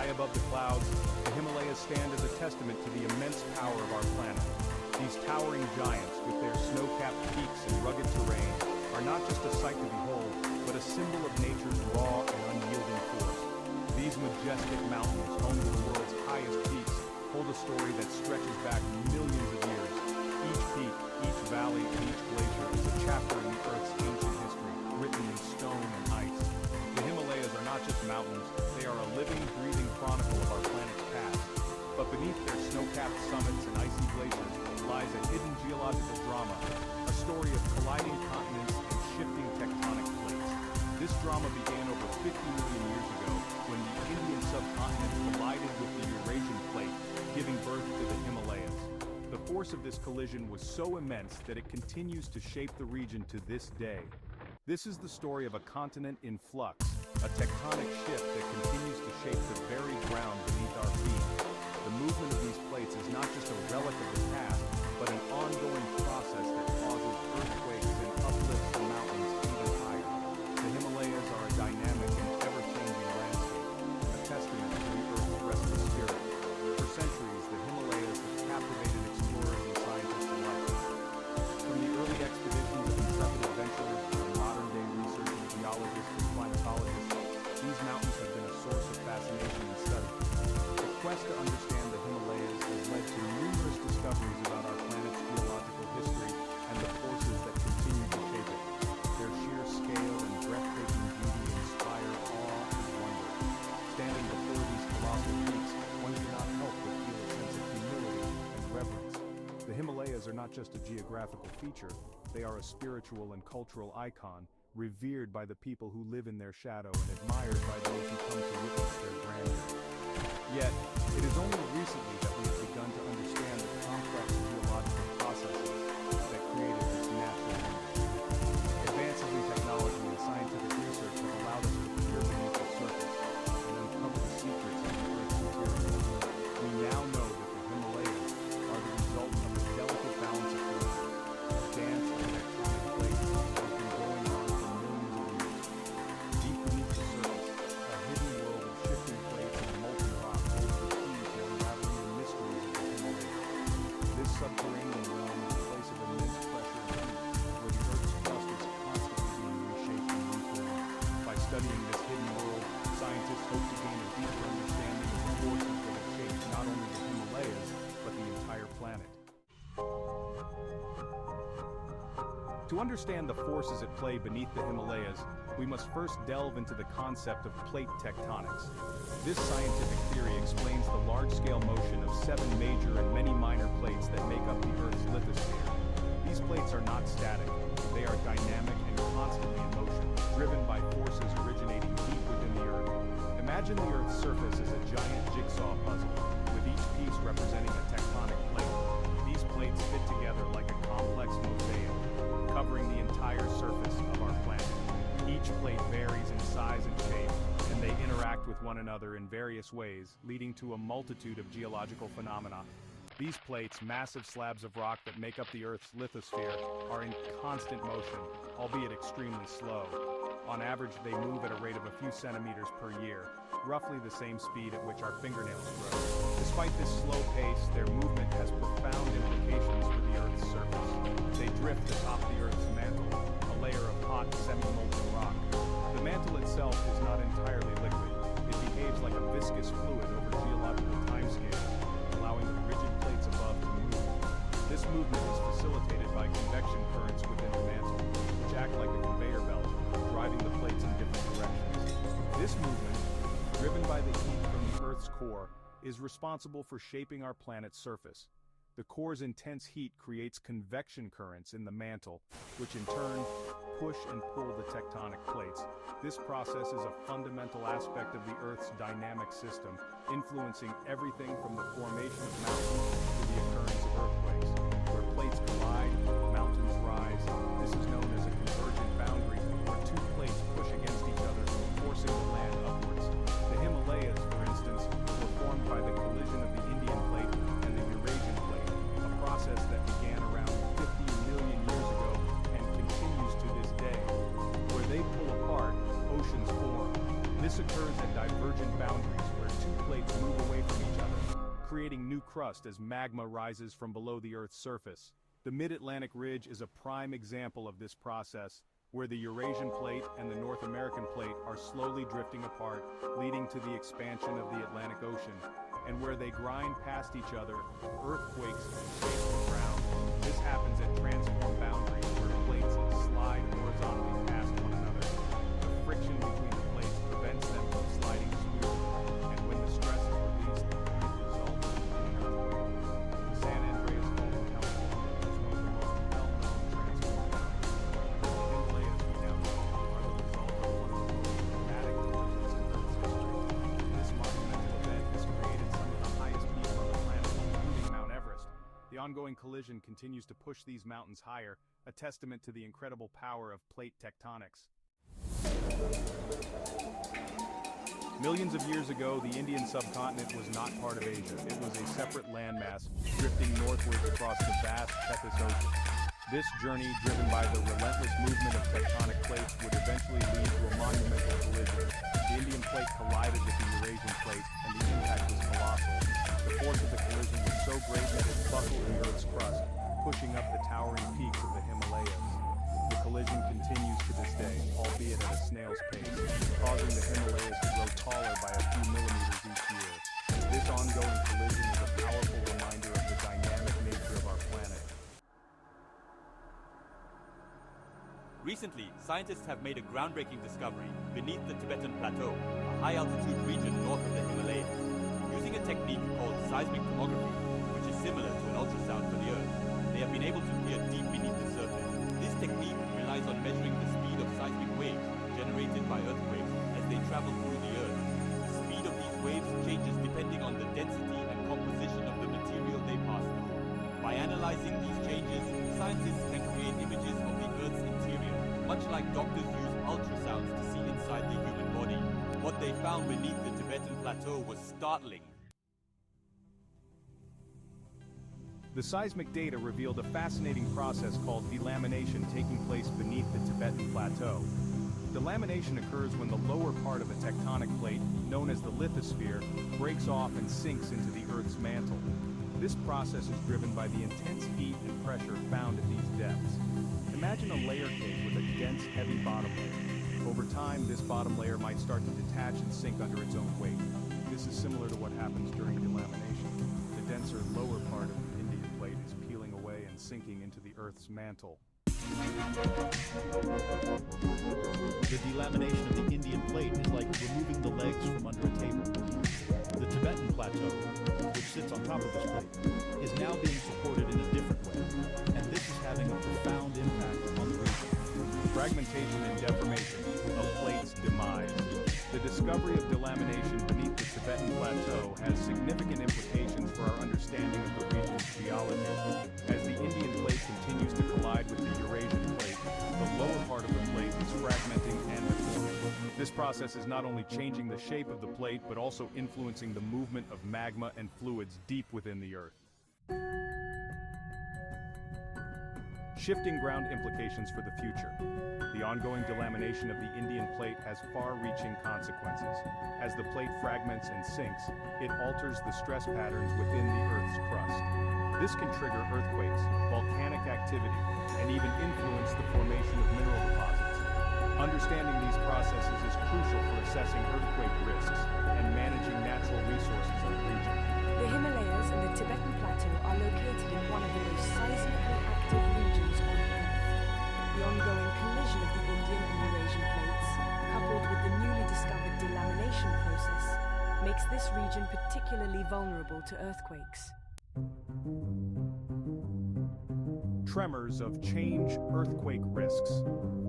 High above the clouds, the Himalayas stand as a testament to the immense power of our planet. These towering giants, with their snow-capped peaks and rugged terrain, are not just a sight to behold, but a symbol of nature's raw and unyielding force. These majestic mountains, home to the world's highest peaks, hold a story that stretches back millions of years. Each peak, each valley, and each glacier is a chapter in the Earth's ancient history, written in stone and ice. The Himalayas are not just mountains, they are a living, breathing chronicle of our planet's past. But beneath their snow-capped summits and icy glaciers lies a hidden geological drama, a story of colliding continents and shifting tectonic plates. This drama began over 50 million years ago when the Indian subcontinent collided with the Eurasian plate, giving birth to the Himalayas. The force of this collision was so immense that it continues to shape the region to this day. This is the story of a continent in flux, a tectonic shift that continues to shape the very ground beneath our feet. The movement of these plates is not just a relic of the past, but an ongoing process that causes earthquakes and uplifts the mountains even higher. The Himalayas are a dynamic and ever-changing landscape, a testament to the Earth's restless spirit. For centuries, the Himalayas have captivated explorers and scientists alike. From the early expeditions of intrepid adventurers to modern-day researchers, geologists, and climatologists, these mountains have been a source of fascination and study. The quest to understand the Himalayas has led to numerous discoveries about our planet's geological history and the forces that continue to shape it. Their sheer scale and breathtaking beauty inspire awe and wonder. Standing before these colossal peaks, one cannot help but feel a sense of humility and reverence. The Himalayas are not just a geographical feature, they are a spiritual and cultural icon, revered by the people who live in their shadow and admired by those who come to witness their grandeur. Yet, it is only recently that we have begun to understand the complex geological processes that created this natural wonder. Advances in technology and scientific research have allowed us to peer beneath the surface and uncover the secrets of the Earth's interior. We now know that the Himalayas are the result of a delicate balance of forces, a dance of tectonic plates that has been going on for millions of years. Deep beneath the surface, a hidden world of shifting plates and molten rock holds the key to unraveling the mysteries of the Himalayas. This subterranean realm is a place of immense pressure and heat, where the Earth's crust is constantly being reshaped and reformed. By studying this hidden world, scientists hope to gain a deeper understanding of the forces that have shaped not only the Himalayas, but the entire planet. To understand the forces at play beneath the Himalayas, we must first delve into the concept of plate tectonics. This scientific theory explains the large-scale motion of 7 major and many minor plates that make up the Earth's lithosphere. These plates are not static, they are dynamic and constantly in motion, driven by forces originating deep within the Earth. Imagine the Earth's surface as a giant jigsaw puzzle, with each piece representing a tectonic plate. These plates fit together like a complex mosaic, covering the entire surface of our planet. Each plate varies in size and shape, and they interact with one another in various ways, leading to a multitude of geological phenomena. These plates, massive slabs of rock that make up the Earth's lithosphere, are in constant motion, albeit extremely slow. On average, they move at a rate of a few centimeters per year, roughly the same speed at which our fingernails grow. Despite this slow pace, their movement has profound implications for the Earth's surface. They drift atop the Earth's mantle, a layer of hot, semi-molten rock. The mantle itself is not entirely liquid. It behaves like a viscous fluid over geological timescales, allowing the rigid plates above to move. This movement is facilitated by convection currents within the mantle, which act like a conveyor belt, driving the plates in different directions. This movement, driven by the heat from the Earth's core, is responsible for shaping our planet's surface. The core's intense heat creates convection currents in the mantle, which in turn push and pull the tectonic plates. This process is a fundamental aspect of the Earth's dynamic system, influencing everything from the formation of mountains to the occurrence of earthquakes. Where plates collide, mountains rise. This is known as a convergent boundary, where 2 plates push against each other, forcing the land upwards. The Himalayas, for instance, were formed by the collision of the Indian plate and the Eurasian plate, a process that began around 50 million years ago and continues to this day. Where they pull apart, oceans form. This occurs at divergent boundaries where two plates move away from each other, creating new crust as magma rises from below the Earth's surface. The Mid-Atlantic Ridge is a prime example of this process, where the Eurasian Plate and the North American Plate are slowly drifting apart, leading to the expansion of the Atlantic Ocean, and where they grind past each other, earthquakes shake the ground. This happens at transform boundaries where plates slide horizontally past one another. The friction between the plates prevents them from sliding smoothly, and when the stress is released, it results in an earthquake. The San Andreas Fault in California is one of the most well-known transform boundaries. The Himalayas, we now know, are the result of one of the most dramatic collisions in Earth's history. This monumental event has created some of the highest peaks on the planet, including Mount Everest. The ongoing collision continues to push these mountains higher, a testament to the incredible power of plate tectonics. Millions of years ago, the Indian subcontinent was not part of Asia. It was a separate landmass, drifting northwards across the vast Tethys Ocean. This journey, driven by the relentless movement of tectonic plates, would eventually lead to a monumental collision. The Indian plate collided with the Eurasian plate, and the impact was colossal. The force of the collision was so great that it buckled the Earth's crust, pushing up the towering peaks of the Himalayas. The collision continues to this day, albeit at a snail's pace, causing the Himalayas to grow taller by a few millimeters each year. This ongoing collision is a powerful reminder of the dynamic nature of our planet. Recently, scientists have made a groundbreaking discovery beneath the Tibetan Plateau, a high-altitude region north of the Himalayas. Using a technique called seismic tomography, which is similar to an ultrasound for the Earth, they have been able to peer deep beneath the surface. This technique relies on measuring the speed of seismic waves generated by earthquakes as they travel through the Earth. The speed of these waves changes depending on the density and composition of the material they pass through. By analyzing these changes, scientists can create images of the Earth's interior, much like doctors use ultrasounds to see inside the human body. What they found beneath the Tibetan Plateau was startling. The seismic data revealed a fascinating process called delamination taking place beneath the Tibetan Plateau. Delamination occurs when the lower part of a tectonic plate, known as the lithosphere, breaks off and sinks into the Earth's mantle. This process is driven by the intense heat and pressure found at these depths. Imagine a layer cake with a dense, heavy bottom layer. Over time, this bottom layer might start to detach and sink under its own weight. This is similar to what happens during delamination. The denser lower part of the Indian plate is peeling away and sinking into the Earth's mantle. The delamination of the Indian plate is like removing the legs from under a table. The Tibetan Plateau, which sits on top of this plate, is now being supported in a different way, and this is having a profound impact on the region. Fragmentation and deformation of plates demise. The discovery of delamination beneath the Tibetan Plateau has significant implications for our understanding of the region's geology. As the Indian plate continues to collide with the Eurasian plate, the lower part of the plate is fragmenting and deforming. This process is not only changing the shape of the plate, but also influencing the movement of magma and fluids deep within the Earth. Shifting ground implications for the future. The ongoing delamination of the Indian plate has far-reaching consequences. As the plate fragments and sinks, it alters the stress patterns within the Earth's crust. This can trigger earthquakes, volcanic activity, and even influence the formation of mineral deposits. Understanding these processes is crucial for assessing earthquake risks and managing natural resources in the region. The Himalayas and the Tibetan Plateau are located in one of the most seismically active regions on Earth. The ongoing collision of the Indian and Eurasian plates, coupled with the newly discovered delamination process, makes this region particularly vulnerable to earthquakes. Tremors of change, earthquake risks.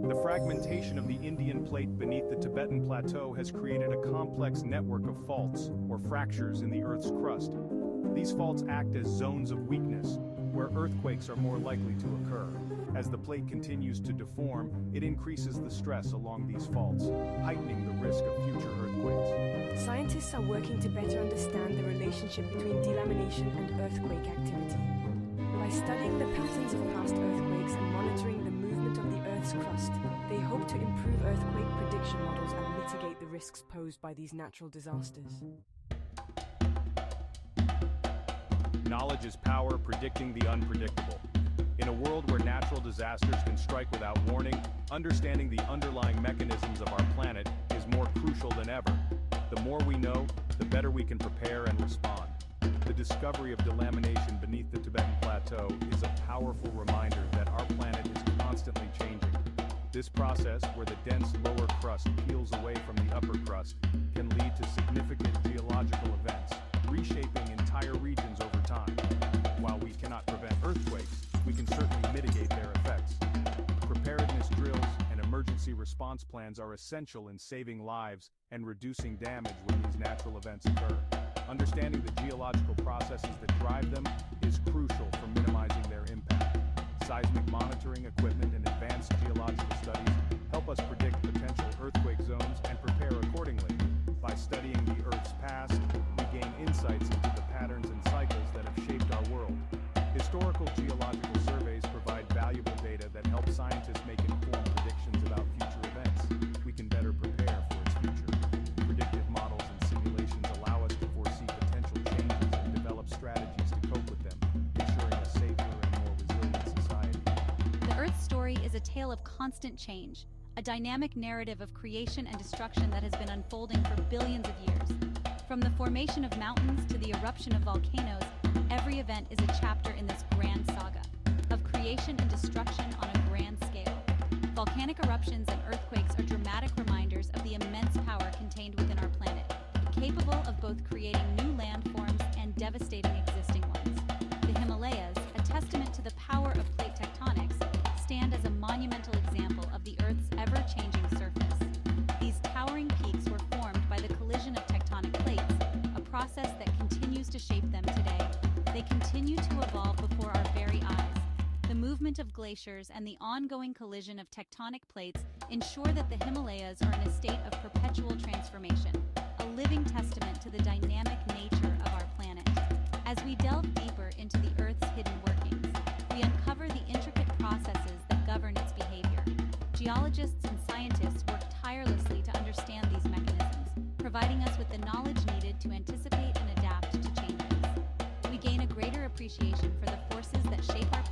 The fragmentation of the Indian plate beneath the Tibetan Plateau has created a complex network of faults, or fractures, in the Earth's crust. These faults act as zones of weakness, where earthquakes are more likely to occur. As the plate continues to deform, it increases the stress along these faults, heightening the risk of future earthquakes. Scientists are working to better understand the relationship between delamination and earthquake activity. By studying the patterns of past earthquakes and monitoring the movement of the Earth's crust, they hope to improve earthquake prediction models and mitigate the risks posed by these natural disasters. Knowledge is power, predicting the unpredictable. In a world where natural disasters can strike without warning, understanding the underlying mechanisms of our planet is more crucial than ever. The more we know, the better we can prepare and respond. The discovery of delamination beneath the Tibetan Plateau is a powerful reminder that our planet is constantly changing. This process, where the dense lower crust peels away from the upper crust, can lead to significant geological events, reshaping entire regions over time. While we cannot prevent earthquakes, we can certainly mitigate their effects. Preparedness drills and emergency response plans are essential in saving lives and reducing damage when these natural events occur. Understanding the geological processes that drive them is crucial for minimizing their impact. Seismic monitoring equipment and advanced geological studies help us predict potential earthquake zones and prepare accordingly. By studying the Earth's past, we gain insights into the patterns and cycles that have shaped our world. Historical geological surveys provide valuable data that help scientists make informed predictions about future events. We can better prepare for its future. Predictive models and simulations allow us to foresee potential changes and develop strategies to cope with them, ensuring a safer and more resilient society. The Earth's story is a tale of constant change, a dynamic narrative of creation and destruction that has been unfolding for billions of years. From the formation of mountains to the eruption of volcanoes, every event is a chapter in this grand saga of creation and destruction on a grand scale. Volcanic eruptions and earthquakes are dramatic reminders of the immense power contained within our planet, capable of both creating new landforms and devastating existing ones. The Himalayas, a testament to the power of plate tectonics, stand as a monumental example of the Earth's ever-changing surface. These towering peaks were formed by the collision of tectonic plates, a process that continues to shape them today. They continue to evolve before our very eyes. The movement of glaciers and the ongoing collision of tectonic plates ensure that the Himalayas are in a state of perpetual transformation, a living testament to the dynamic nature of our planet. As we delve deeper into the Earth's hidden workings, we uncover the intricate processes that govern its behavior. Geologists and scientists work tirelessly to understand these mechanisms, providing us with the knowledge needed to anticipate and adapt to changes. We gain a greater appreciation for the forces that shape our